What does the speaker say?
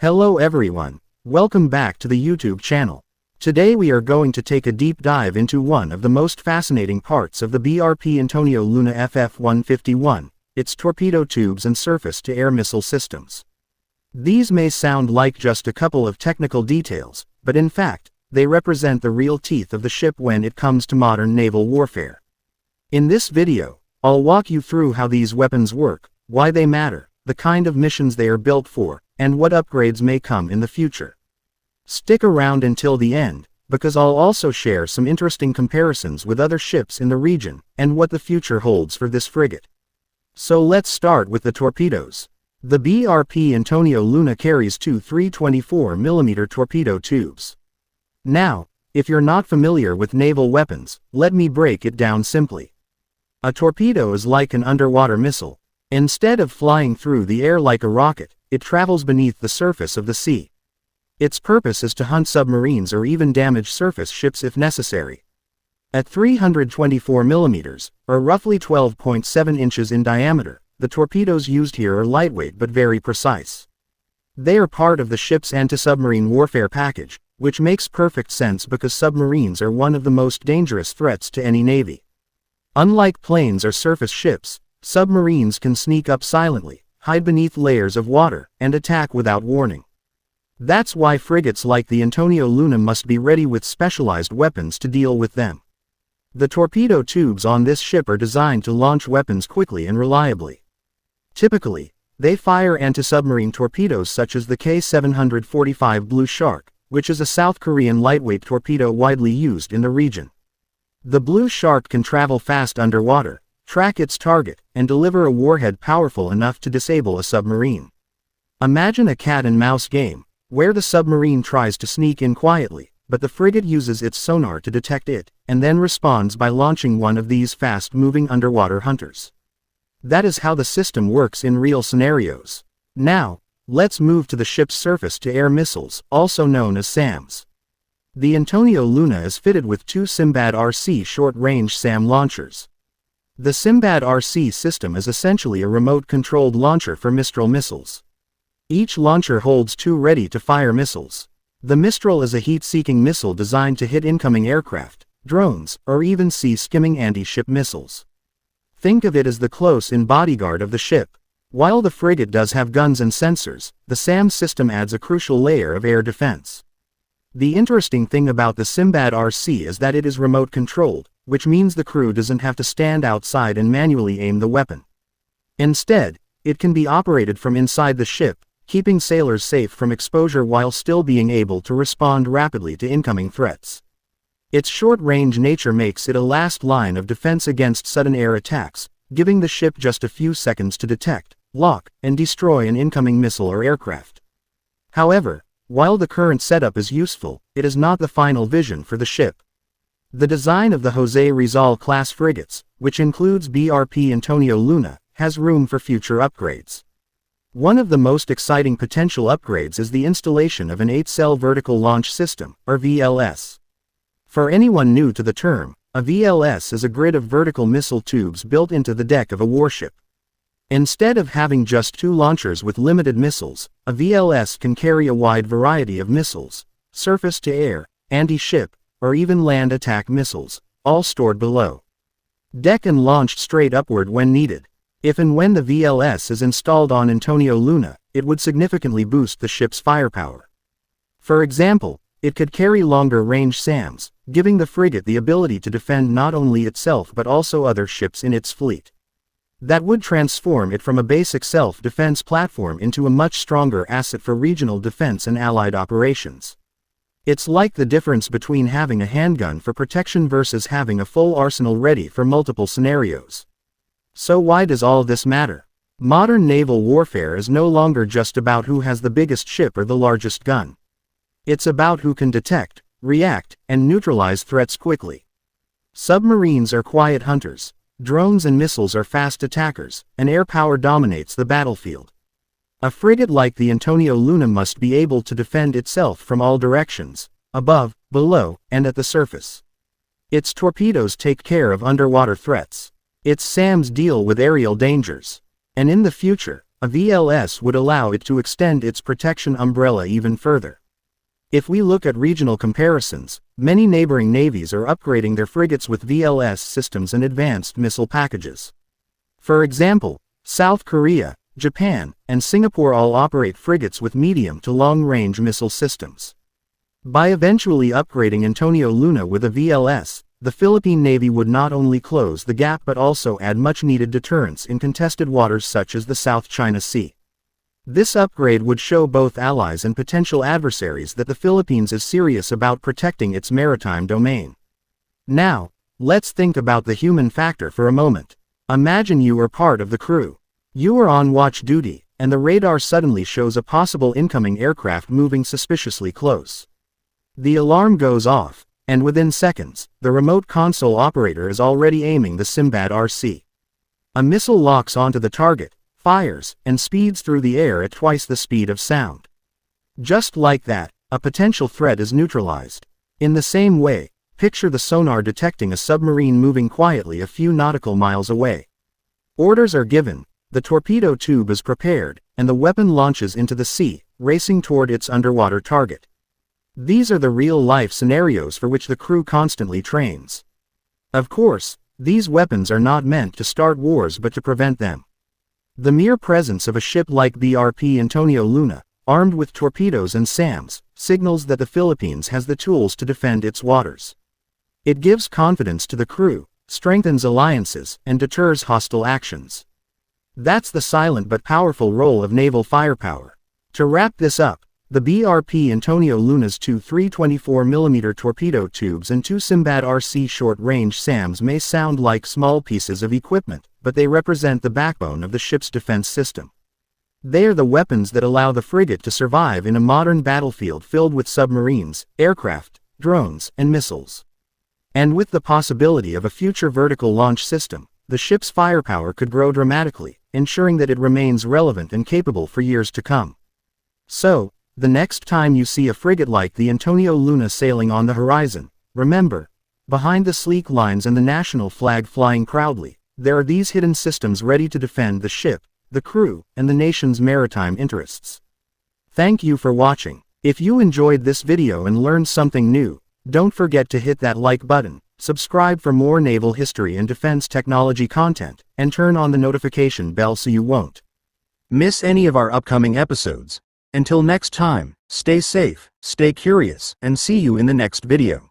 Hello everyone, welcome back to the YouTube channel. Today we are going to take a deep dive into one of the most fascinating parts of the BRP Antonio Luna FF-151, its torpedo tubes and surface-to-air missile systems. These may sound like just a couple of technical details, but in fact, they represent the real teeth of the ship when it comes to modern naval warfare. In this video, I'll walk you through how these weapons work, why they matter, the kind of missions they are built for, and what upgrades may come in the future. Stick around until the end, because I'll also share some interesting comparisons with other ships in the region, and what the future holds for this frigate. So let's start with the torpedoes. The BRP Antonio Luna carries two 324mm torpedo tubes. Now, if you're not familiar with naval weapons, let me break it down simply. A torpedo is like an underwater missile. Instead of flying through the air like a rocket, it travels beneath the surface of the sea. Its purpose is to hunt submarines or even damage surface ships if necessary. At 324mm, or roughly 12.7 inches in diameter, the torpedoes used here are lightweight but very precise. They are part of the ship's anti-submarine warfare package, which makes perfect sense because submarines are one of the most dangerous threats to any navy. Unlike planes or surface ships, submarines can sneak up silently, hide beneath layers of water, and attack without warning. That's why frigates like the Antonio Luna must be ready with specialized weapons to deal with them. The torpedo tubes on this ship are designed to launch weapons quickly and reliably. Typically, they fire anti-submarine torpedoes such as the K-745 Blue Shark, which is a South Korean lightweight torpedo widely used in the region. The Blue Shark can travel fast underwater, track its target, and deliver a warhead powerful enough to disable a submarine. Imagine a cat-and-mouse game, where the submarine tries to sneak in quietly, but the frigate uses its sonar to detect it, and then responds by launching one of these fast-moving underwater hunters. That is how the system works in real scenarios. Now, let's move to the ship's surface-to-air missiles, also known as SAMs. The Antonio Luna is fitted with two Simbad RC short-range SAM launchers. The Simbad RC system is essentially a remote-controlled launcher for Mistral missiles. Each launcher holds two ready-to-fire missiles. The Mistral is a heat-seeking missile designed to hit incoming aircraft, drones, or even sea-skimming anti-ship missiles. Think of it as the close-in bodyguard of the ship. While the frigate does have guns and sensors, the SAM system adds a crucial layer of air defense. The interesting thing about the Simbad RC is that it is remote-controlled, which means the crew doesn't have to stand outside and manually aim the weapon. Instead, it can be operated from inside the ship, keeping sailors safe from exposure while still being able to respond rapidly to incoming threats. Its short-range nature makes it a last line of defense against sudden air attacks, giving the ship just a few seconds to detect, lock, and destroy an incoming missile or aircraft. However, while the current setup is useful, it is not the final vision for the ship. The design of the Jose Rizal-class frigates, which includes BRP Antonio Luna, has room for future upgrades. One of the most exciting potential upgrades is the installation of an 8-cell vertical launch system, or VLS. For anyone new to the term, a VLS is a grid of vertical missile tubes built into the deck of a warship. Instead of having just two launchers with limited missiles, a VLS can carry a wide variety of missiles, surface-to-air, anti-ship, or even land attack missiles, all stored below deck and launched straight upward when needed. If and when the VLS is installed on Antonio Luna, it would significantly boost the ship's firepower. For example, it could carry longer-range SAMs, giving the frigate the ability to defend not only itself but also other ships in its fleet. That would transform it from a basic self-defense platform into a much stronger asset for regional defense and allied operations. It's like the difference between having a handgun for protection versus having a full arsenal ready for multiple scenarios. So why does all this matter? Modern naval warfare is no longer just about who has the biggest ship or the largest gun. It's about who can detect, react, and neutralize threats quickly. Submarines are quiet hunters. Drones and missiles are fast attackers, and air power dominates the battlefield. A frigate like the Antonio Luna must be able to defend itself from all directions, above, below, and at the surface. Its torpedoes take care of underwater threats. Its SAMs deal with aerial dangers. And in the future, A VLS would allow it to extend its protection umbrella even further. If we look at regional comparisons, many neighboring navies are upgrading their frigates with VLS systems and advanced missile packages. For example, South Korea, Japan, and Singapore all operate frigates with medium to long-range missile systems. By eventually upgrading Antonio Luna with a VLS, the Philippine Navy would not only close the gap but also add much-needed deterrence in contested waters such as the South China Sea. This upgrade would show both allies and potential adversaries that the Philippines is serious about protecting its maritime domain. Now, let's think about the human factor for a moment. Imagine you are part of the crew. You are on watch duty, and the radar suddenly shows a possible incoming aircraft moving suspiciously close. The alarm goes off, and within seconds, the remote console operator is already aiming the Simbad RC. A missile locks onto the target, fires, and speeds through the air at twice the speed of sound. Just like that, a potential threat is neutralized. In the same way, picture the sonar detecting a submarine moving quietly a few nautical miles away. Orders are given, the torpedo tube is prepared, and the weapon launches into the sea, racing toward its underwater target. These are the real-life scenarios for which the crew constantly trains. Of course, these weapons are not meant to start wars but to prevent them. The mere presence of a ship like BRP Antonio Luna, armed with torpedoes and SAMs, signals that the Philippines has the tools to defend its waters. It gives confidence to the crew, strengthens alliances, and deters hostile actions. That's the silent but powerful role of naval firepower. To wrap this up, the BRP Antonio Luna's two 324mm torpedo tubes and two Simbad RC short-range SAMs may sound like small pieces of equipment, but they represent the backbone of the ship's defense system. They are the weapons that allow the frigate to survive in a modern battlefield filled with submarines, aircraft, drones, and missiles. And with the possibility of a future vertical launch system, the ship's firepower could grow dramatically, ensuring that it remains relevant and capable for years to come. So, the next time you see a frigate like the Antonio Luna sailing on the horizon, remember, behind the sleek lines and the national flag flying proudly, there are these hidden systems ready to defend the ship, the crew, and the nation's maritime interests. Thank you for watching. If you enjoyed this video and learned something new, don't forget to hit that like button, subscribe for more naval history and defense technology content, and turn on the notification bell so you won't miss any of our upcoming episodes. Until next time, stay safe, stay curious, and see you in the next video.